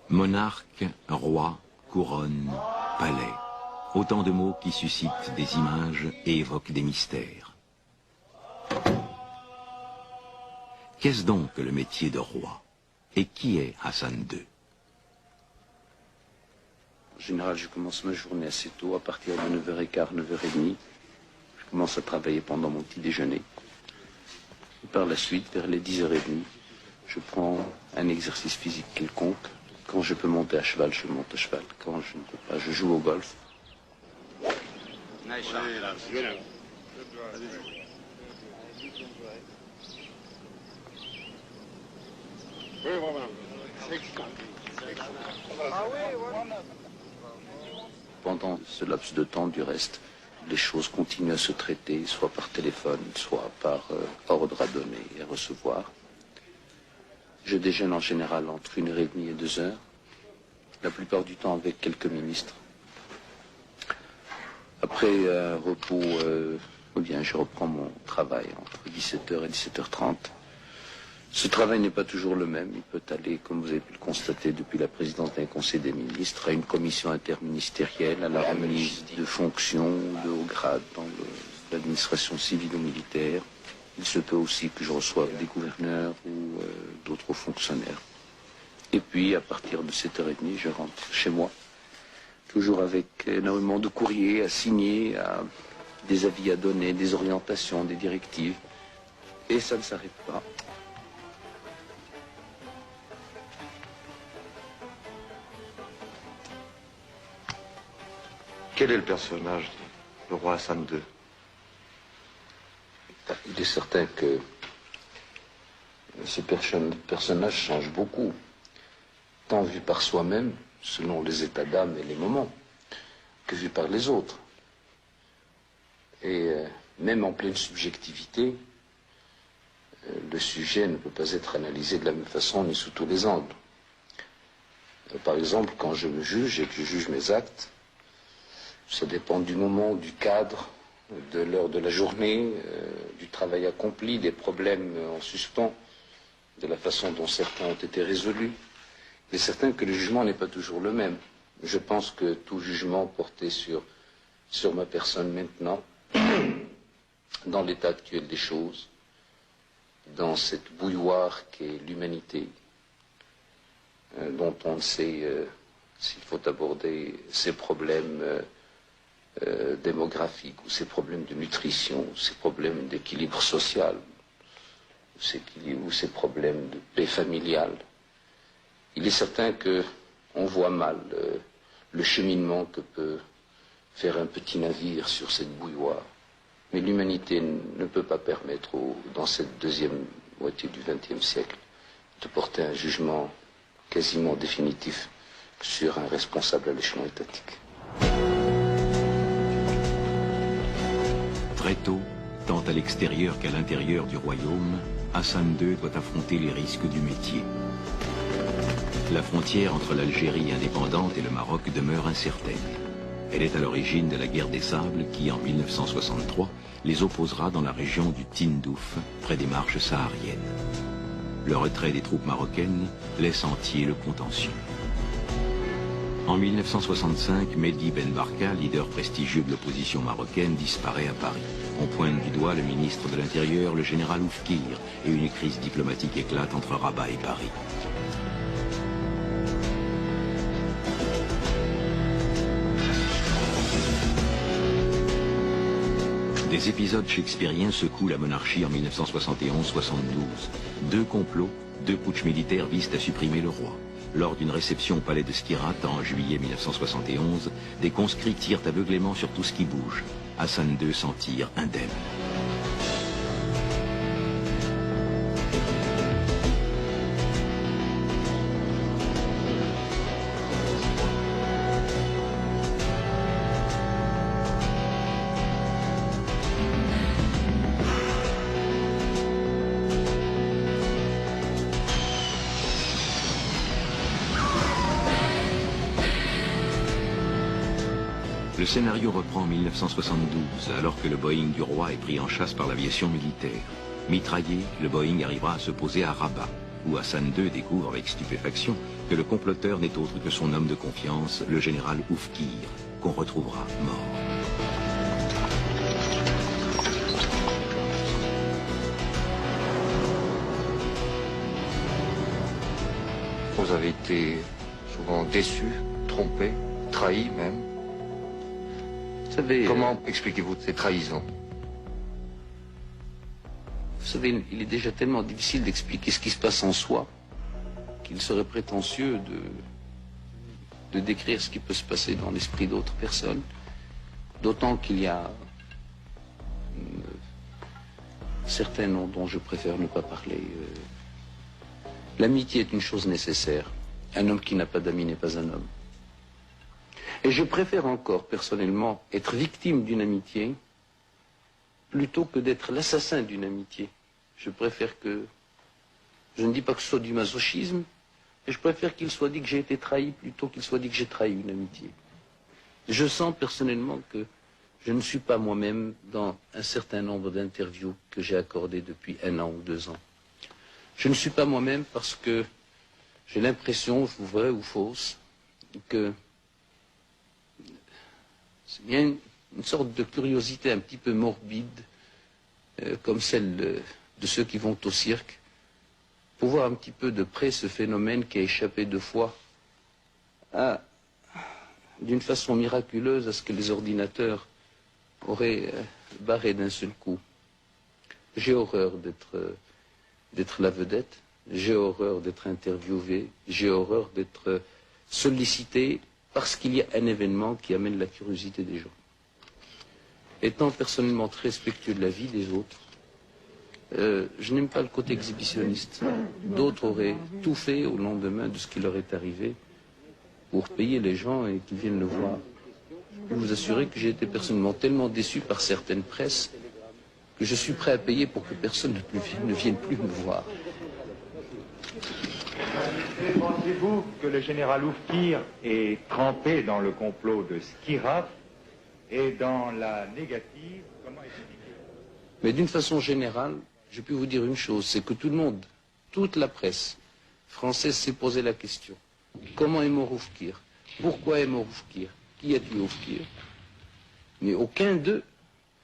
Monarque, roi, couronne, palais. Autant de mots qui suscitent des images et évoquent des mystères. Qu'est-ce donc que le métier de roi? Et qui est Hassan II? En général, je commence ma journée assez tôt, à partir de 9h15, 9h30. Je commence à travailler pendant mon petit déjeuner. Et par la suite, vers les 10h30, je prends un exercice physique quelconque. Quand je peux monter à cheval, je monte à cheval. Quand je ne peux pas, je joue au golf. Pendant ce laps de temps, du reste, les choses continuent à se traiter, soit par téléphone, soit par ordre à donner et à recevoir. Je déjeune en général entre 1h30 et 2h, la plupart du temps avec quelques ministres. Après un repos, bien, je reprends mon travail entre 17h et 17h30. Ce travail n'est pas toujours le même. Il peut aller, comme vous avez pu le constater depuis la présidence d'un conseil des ministres, à une commission interministérielle, à la remise de fonctions de haut grade dans l'administration civile ou militaire. Il se peut aussi que je reçoive des gouverneurs ou d'autres fonctionnaires. Et puis, à partir de 7h30, je rentre chez moi, toujours avec énormément de courriers à signer, des avis à donner, des orientations, des directives. Et ça ne s'arrête pas. Quel est le personnage du roi Hassan II? Il est certain que ce personnage change beaucoup, tant vu par soi-même, selon les états d'âme et les moments, que vu par les autres. Et même en pleine subjectivité, le sujet ne peut pas être analysé de la même façon ni sous tous les angles. Par exemple, quand je me juge et que je juge mes actes, ça dépend du moment, du cadre, de l'heure de la journée, du travail accompli, des problèmes en suspens, de la façon dont certains ont été résolus. Il est certain que le jugement n'est pas toujours le même. Je pense que tout jugement porté sur ma personne maintenant, dans l'état actuel des choses, dans cette bouilloire qu'est l'humanité, dont on ne sait s'il faut aborder ces problèmes démographiques, ou ces problèmes de nutrition, ou ces problèmes d'équilibre social, ou ces problèmes de paix familiale. Il est certain qu'on voit mal le cheminement que peut faire un petit navire sur cette bouilloire. Mais l'humanité ne peut pas permettre, dans cette deuxième moitié du XXe siècle, de porter un jugement quasiment définitif sur un responsable à l'échelon étatique. Très tôt, tant à l'extérieur qu'à l'intérieur du royaume, Hassan II doit affronter les risques du métier. La frontière entre l'Algérie indépendante et le Maroc demeure incertaine. Elle est à l'origine de la guerre des Sables qui, en 1963, les opposera dans la région du Tindouf, près des marches sahariennes. Le retrait des troupes marocaines laisse entier le contentieux. En 1965, Mehdi Ben Barka, leader prestigieux de l'opposition marocaine, disparaît à Paris. On pointe du doigt le ministre de l'Intérieur, le général Oufkir, et une crise diplomatique éclate entre Rabat et Paris. Des épisodes shakespeariens secouent la monarchie en 1971-72. Deux complots, deux putschs militaires visent à supprimer le roi. Lors d'une réception au palais de Skirat en juillet 1971, des conscrits tirent aveuglément sur tout ce qui bouge. Hassan II s'en tire indemne. Le scénario reprend en 1972, alors que le Boeing du roi est pris en chasse par l'aviation militaire. Mitraillé, le Boeing arrivera à se poser à Rabat, où Hassan II découvre avec stupéfaction que le comploteur n'est autre que son homme de confiance, le général Oufkir, qu'on retrouvera mort. Vous avez été souvent déçu, trompé, trahi même. Vous savez, Comment expliquez-vous ces trahisons? vous savez, il est déjà tellement difficile d'expliquer ce qui se passe en soi qu'il serait prétentieux de décrire ce qui peut se passer dans l'esprit d'autres personnes, d'autant qu'il y a certains noms dont je préfère ne pas parler. L'amitié est une chose nécessaire. Un homme qui n'a pas d'amis n'est pas un homme. Et je préfère encore, personnellement, être victime d'une amitié plutôt que d'être l'assassin d'une amitié. Je préfère que... Je ne dis pas que ce soit du masochisme, mais je préfère qu'il soit dit que j'ai été trahi plutôt qu'il soit dit que j'ai trahi une amitié. Je sens personnellement que je ne suis pas moi-même dans un certain nombre d'interviews que j'ai accordées depuis 1 an ou 2 ans. Je ne suis pas moi-même parce que j'ai l'impression, vraie ou fausse, que c'est bien une sorte de curiosité un petit peu morbide, comme celle de ceux qui vont au cirque, pour voir un petit peu de près ce phénomène qui a échappé 2 fois d'une façon miraculeuse à ce que les ordinateurs auraient barré d'un seul coup. J'ai horreur d'être la vedette, j'ai horreur d'être interviewé, j'ai horreur d'être sollicité parce qu'il y a un événement qui amène la curiosité des gens. Étant personnellement très respectueux de la vie des autres, je n'aime pas le côté exhibitionniste. D'autres auraient tout fait au lendemain de ce qui leur est arrivé pour payer les gens et qu'ils viennent le voir. Je peux vous assurer que j'ai été personnellement tellement déçu par certaines presses que je suis prêt à payer pour que personne ne vienne plus me voir. Pensez-vous que le général Oufkir est trempé dans le complot de Skhirat et dans la négative? Comment expliquer? Mais d'une façon générale, je peux vous dire une chose, c'est que tout le monde, toute la presse française s'est posé la question. Comment est mort Oufkir? Pourquoi est mort Oufkir? Qui a tué Oufkir? Mais aucun d'eux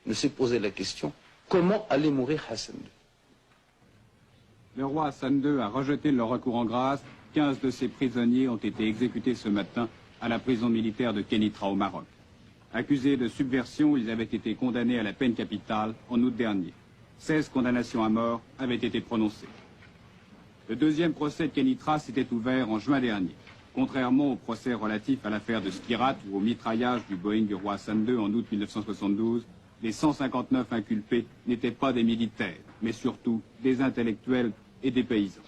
ne s'est posé la question, comment allait mourir Hassan II? Le roi Hassan II a rejeté le recours en grâce. 15 de ses prisonniers ont été exécutés ce matin à la prison militaire de Kénitra au Maroc. Accusés de subversion, ils avaient été condamnés à la peine capitale en août dernier. 16 condamnations à mort avaient été prononcées. Le 2e procès de Kénitra s'était ouvert en juin dernier. Contrairement au procès relatif à l'affaire de Skhirat ou au mitraillage du Boeing du roi Hassan II en août 1972, les 159 inculpés n'étaient pas des militaires, mais surtout des intellectuels et des paysans.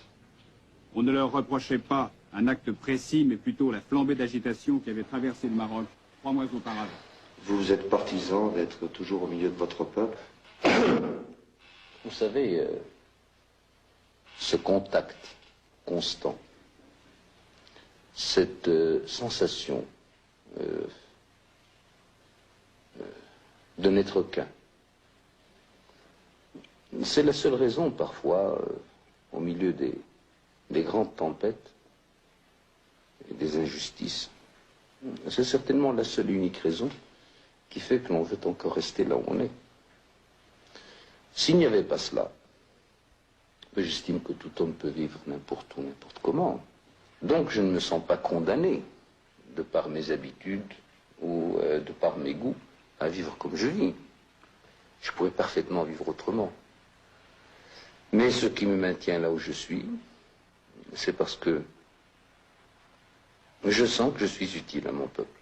On ne leur reprochait pas un acte précis, mais plutôt la flambée d'agitation qui avait traversé le Maroc 3 mois auparavant. Vous êtes partisan d'être toujours au milieu de votre peuple? Vous savez, ce contact constant, cette sensation de n'être qu'un, c'est la seule raison parfois, au milieu des grandes tempêtes et des injustices, c'est certainement la seule et unique raison qui fait que l'on veut encore rester là où on est. S'il n'y avait pas cela, j'estime que tout homme peut vivre n'importe où, n'importe comment. Donc je ne me sens pas condamné, de par mes habitudes ou de par mes goûts, à vivre comme je vis. Je pourrais parfaitement vivre autrement. Mais ce qui me maintient là où je suis, c'est parce que je sens que je suis utile à mon peuple.